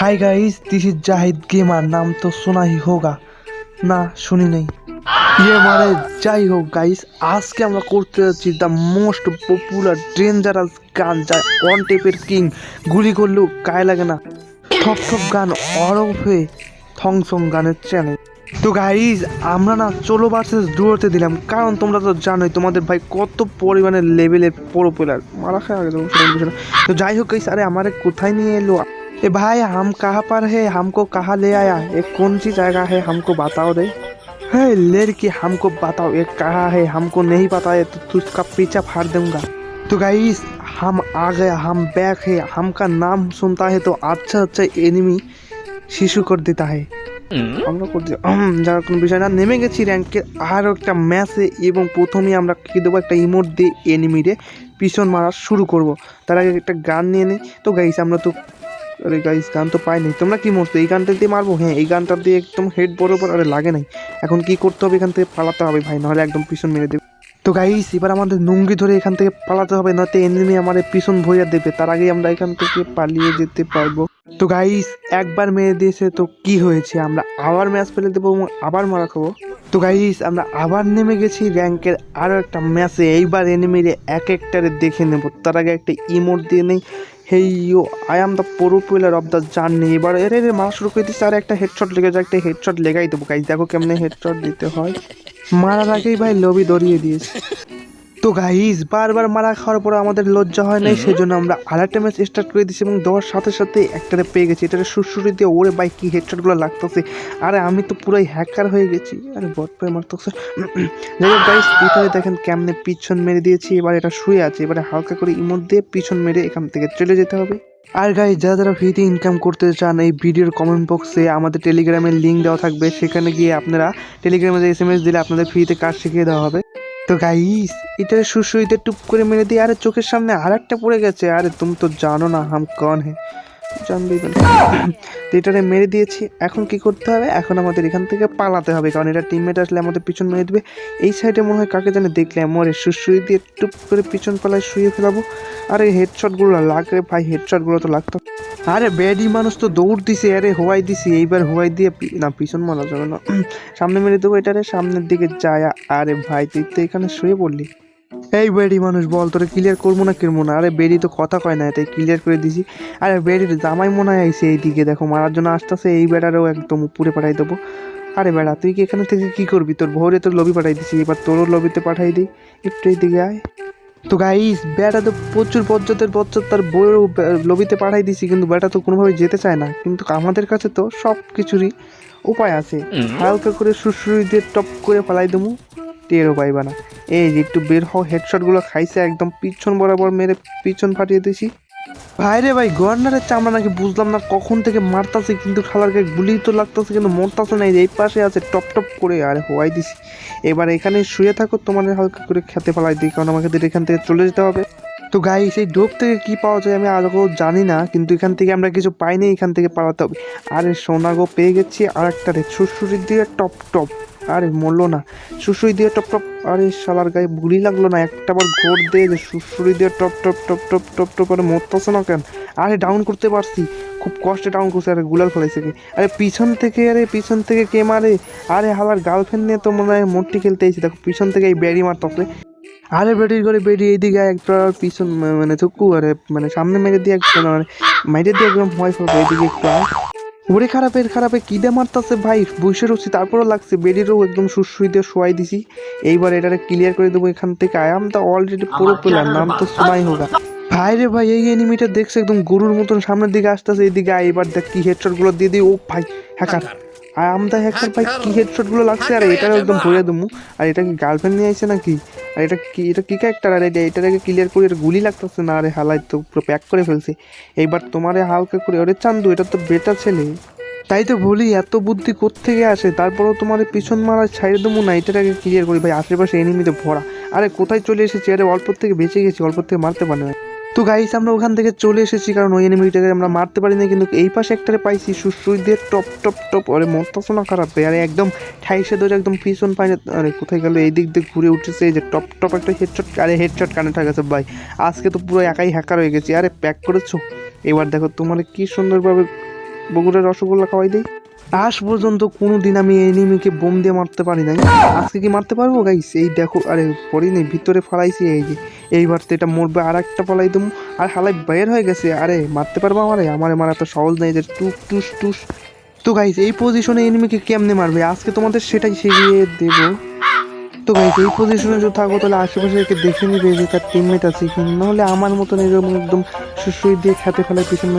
Hi guys, this is Zahid gamer. नाम तो सुना ही होगा ना, सुनी नहीं ये मारे। যাই হোক গাইস, আজকে আমরা করতে যাচ্ছি দ্য মোস্ট পপুলার ডেঞ্জারাস গান, যা ওয়ান টেপের কিং। গুলি করলেও গায়ে লাগে না, থপ থপ গান ওরফে থংসং গানের চ্যানেল। তো গাইস, আমরা না চলো ভার্সেস ডুয়োতে দিলাম, কারণ তোমরা তো জানোই তোমাদের ভাই কত পরিমাণে লেভেলের পপুলার মারা খায় আগে। তো যাই হোক গাইস, আরে আমারে কোথায় নিয়ে এলো ए भाई? हम कहाँ पर है? हमको कहाँ ले आया? ये कौन सी जगह है? हमको बताओ रे। है लड़की, हमको बताओ ये कहाँ है? हमको नहीं पता है तो तुझका पीछा फाड़ दूंगा। तो गाइस, हम आ गए, हम बैक है। हमका नाम सुनता है तो अच्छा अच्छा एनिमी শিশু করে দিতে হয়। আমরা করতে যারা কোনো বিষয় না, নেমে গেছি র্যাঙ্কের আরও একটা ম্যাচে, এবং প্রথমেই আমরা কী দেবো, একটা ইমোট দিয়ে এনিমিরে পিছন মারা শুরু করব। তার আগে একটা গান নিয়ে নিই। তো গাইস, আমরা তো আরে গাইস গান তো পাইনি। তোমরা কি মরছো? এই গানটা দিয়ে মারবো? হ্যাঁ, এই গানটা দিয়ে একদম হেড বরাবর। আরে লাগে নাই। এখন কি করতে হবে? এখান থেকে পালাতে হবে ভাই, নাহলে একদম পিছন মেরে দেবে। তো গাইস, এবার আমাদের লুঙ্গি ধরে এখান থেকে পালাতে হবে, নয়তো এনিমি আমাদের পিছন ভরিয়া দেবে। তার আগেই আমরা এখান থেকে পালিয়ে যেতে পারবো। তো গাইস, একবার মেরে দিয়েছে তো কি হয়েছে, আমরা আবার ম্যাচ ফেলে দেবো এবং আবার মারা খাবো। তো গাইস, আমরা আবার নেমে গেছি র্যাঙ্কের আরও একটা ম্যাচে। এইবার এনিমিরে এক একটারে দেখে নেব। তার আগে একটা ইমোট দিয়ে নেই, hey you I am the pro player of the journey. এবার এর মারা শুরু করে দিচ্ছে, আর একটা হেডশট লেগে যায়। একটা হেডশট লেগাই দেবো গাইস, দেখো কেমনে হেডশট দিতে হয়। মারার আগেই ভাই লবি ধরিয়ে দিয়েছে। তো গাইস, বারবার মারা খাওয়ার পরে আমাদের লজ্জা হয় নাই, সেই জন্য আমরা আরেকটা ম্যাচ স্টার্ট করে দিচ্ছি এবং দেওয়ার সাথে সাথে একটারে পেয়ে গেছি। এটারে সুরসুরি দিয়ে ওরে ভাই কি হেডশটগুলো লাগতেছে। আরে আমি তো পুরাই হ্যাকার হয়ে গেছি। আরে বট পায়ে মারতেছে। যাই হোক গাইস, এটারে দেখেন কেমনে পিছন মেরে দিয়েছি। এবার এটা শুয়ে আছে, এবারে হালকা করে ইমোট দিয়ে পিছন মেরে এখান থেকে চলে যেতে হবে। আর গাইস, যারা যারা ফ্রিতে ইনকাম করতে চান, এই ভিডিওর কমেন্ট বক্সে আমাদের টেলিগ্রামের লিঙ্ক দেওয়া থাকবে, সেখানে গিয়ে আপনারা টেলিগ্রামে SMS দিলে আপনাদের ফ্রিতে কাজ শিখিয়ে দেওয়া হবে। তো গাইস, এটা সুসুইতে টুপ করে মেরে দিই। আরে চোখের সামনে আর একটা পড়ে গেছে। আরে তুমি তো জানো না হাম কন হে, জানবেই তো। এটারে মেরে দিয়েছি। এখন কি করতে হবে? এখন আমাদের এখান থেকে পালাতে হবে, কারণ এটা টিমমেট আসলে আমাদের পিছন মেরে দেবে। এই সাইডে মনে হয় কাকে জানে দেখলে মরে, সুসুই দিয়ে টুপ করে পিছন পালায় শুয়ে ফেলাবো। আরে হেডশটগুলো লাগে ভাই, হেডশটগুলো তো লাগতো। আরে ব্যাডি মানুষ তো দৌড় দিছে, আরে হোয়াই দিছি। এইবার হোয়াই দিয়ে না, পিছন মারা যাবে না, সামনে মেরে দেবো। এটারে সামনের দিকে যায়। আরে ভাই, তুই তো এখানে শুয়ে পড়লি। এই বেডি মানুষ, বল তোরে ক্লিয়ার করবো না কিরবো না? আরে বেডি তো কথা কয় না, তাই ক্লিয়ার করে দিছি। আরে বেডির জামাই মনে হয় আইসে এইদিকে, দেখো মারার জন্য আসতেছে। এই বেড়ারও একদম উপরে পাঠাই দেবো। আরে বেড়া, তুই কি এখানে থেকে কি করবি? তোর ভোরে তোর লবি পাঠাই দিছি, এবার তোরও লবিতে পাঠাই দিই। একটু এইদিকে আয়। তো গাইস, বেটা তো প্রচুর বজ্জাতের বজ্জাত, তার বইয়েরও লবিতে পাঠাই দিছি, কিন্তু বেটা তো কোনোভাবে যেতে চায় না। কিন্তু আমাদের কাছে তো সব কিছুরই উপায় আছে। হালকা করে সুসুরি দিয়ে টপ করে ফেলাই দেবো, টেরও পাইবা না। এই যে একটু বের হও, হেডশটগুলো খাইছে একদম পিছন বরাবর মেরে পিছন ফাটিয়ে দিয়েছি। ভাই রে ভাই, গভর্নরের চামড়া নাকি বুঝলাম না কখন থেকে মারতাছে, কিন্তু খালার গায়ে গুলি তো লাগতেছে, কিন্তু মরতাছে না। এই পাশে আছে টপ টপ করে, আর হোয়াই দিছি। এবার এখানে শুয়ে থাকো, তোমাদের হালকা করে খেতে ফেলাই দিই, কারণ আমাকে এখান থেকে চলে যেতে হবে। তো গাইস, এই ডোপ থেকে কি পাওয়া যায় আমি আদৌ জানি না, কিন্তু এখান থেকে আমরা কিছু পাইনি, এখান থেকে পালাতে হবে। আরে সোনাগো পেয়ে গেছি আর একটা রে, সুরসুরির দিয়ে টপ টপ। আরে মরলো না, সুসুই দিয়ে টপ টপ। আরে শালার গায়ে গুলি লাগলো না, একটা বার ঘোর দিয়ে যে সুসুরি দিয়ে top top top top top top করে মরতেছে না কেন? আরে ডাউন করতে পারছি, খুব কষ্টে ডাউন করছে। আরে গুলাল ফেলাইছে কি? আরে পিছন থেকে, আরে পিছন থেকে কে মারে? আরে হালার গার্লফ্রেন্ড নিয়ে তো মনে হয় মোটটি খেলতে এসেছি, দেখো পিছন থেকে এই ব্যারি মারতেছে। আরে বেটির করে বেটি এইদিকে একটা পিছন মানে চুক্কু, আরে মানে সামনে মেরে দিয়ে একদম মানে মাইরে দিয়ে একদম ভয় করবো। এইদিকে একটু ওরে খারাপের খারাপে কি দিয়ে মারতেছে ভাই, বসে রয়েছি তারপরও লাগছে। বেডিরও একদম সুসুই দিয়ে শোয়াই দিছি। এইবার এটারে ক্লিয়ার করে দেবো এখান থেকে। আই এম দা অলরেডি পুরো প্লেয়ার, নাম তো শোনাই হোগা। ভাই রে ভাই, এই এনিমিটা দেখছে একদম গরুর মতন সামনের দিকে আসতেছে। এইদিকে এবার দেখ কি হেডশট গুলো দিয়ে দিই। ও ভাই hacker, I am the hacker ভাই, কি হেডশট গুলো লাগছে। আর এটাও একদম ভরে দেবো। আর এটা কি গার্লফ্রেন্ড নিয়ে আসছে নাকি? আর এটা কি, এটা কি ক্যারেক্টার? আর এটাকে ক্লিয়ার করে এটা গুলি লাগতেছে না। আরে হালাই তো পুরো প্যাক করে ফেলছে। এইবার তোমারে হালকা করে, ওরে চান্দু এটা তো বেটা ছেলে, তাই তো বলি এত বুদ্ধি কোত্থেকে আসে। তারপরেও তোমার পিছন মারা ছাইড়ে দেবো না, এটাকে ক্লিয়ার করি ভাই। আশেপাশে এনিমিতে ভরা। আরে কোথায় চলে এসেছি? আরে অল্প থেকে বেঁচে গেছি, অল্প থেকে মারতে পারে না। তো গাইস, আমরা ওখান থেকে চলে এসেছি, কারণ ওই এনিমিটাকে আমরা মারতে পারি না, কিন্তু এই পাশে একটারে পাইছি সুসুই দিয়ে টপ টপ টপ। আরে মরতেছো না খারাপ ভাই? আরে একদম ঠাইসে ধরে একদম পিছন পাইনি। আরে কোথায় গেল? এই দিক দিয়ে ঘুরে উঠেছে, এই যে টপ টপ একটা হেডশট। আরে হেডশট কানেক্ট হয়ে গেছে ভাই, আজকে তো পুরো একাই হ্যাকার হয়ে গেছি। আরে প্যাক করেছো। এবার দেখো তোমার কি সুন্দরভাবে বগুড়ার রসগোল্লা খাওয়াই দেই। আজ পর্যন্ত কোনোদিন আমি এনিমিকে বোম দিয়ে মারতে পারি নাই, আজকে কি মারতে পারবো গাইস? এই দেখো, আরে পড়িনি, ভিতরে ফলাইছি, এই যে এইবার তো এটা মরবে, আর একটা ফলাই দেবো, আর হালাই বের হয়ে গেছে। আরে মারতে পারবো আমারে মারা তো সহজ নেই যে টুস টুস টুস। তো গাইস এই পজিশনে এনিমিকে কেমনে মারবে আজকে তোমাদের সেটাই শিখিয়ে দেবো। তো গাইস এই পজিশনে যদি থাকো তাহলে আশেপাশে একে দেখে নিবে যে তার টিমমেট আছে কি, নাহলে আমার মতন এরকম একদম সুসুই দিয়ে খেতে ফেলার পিছনে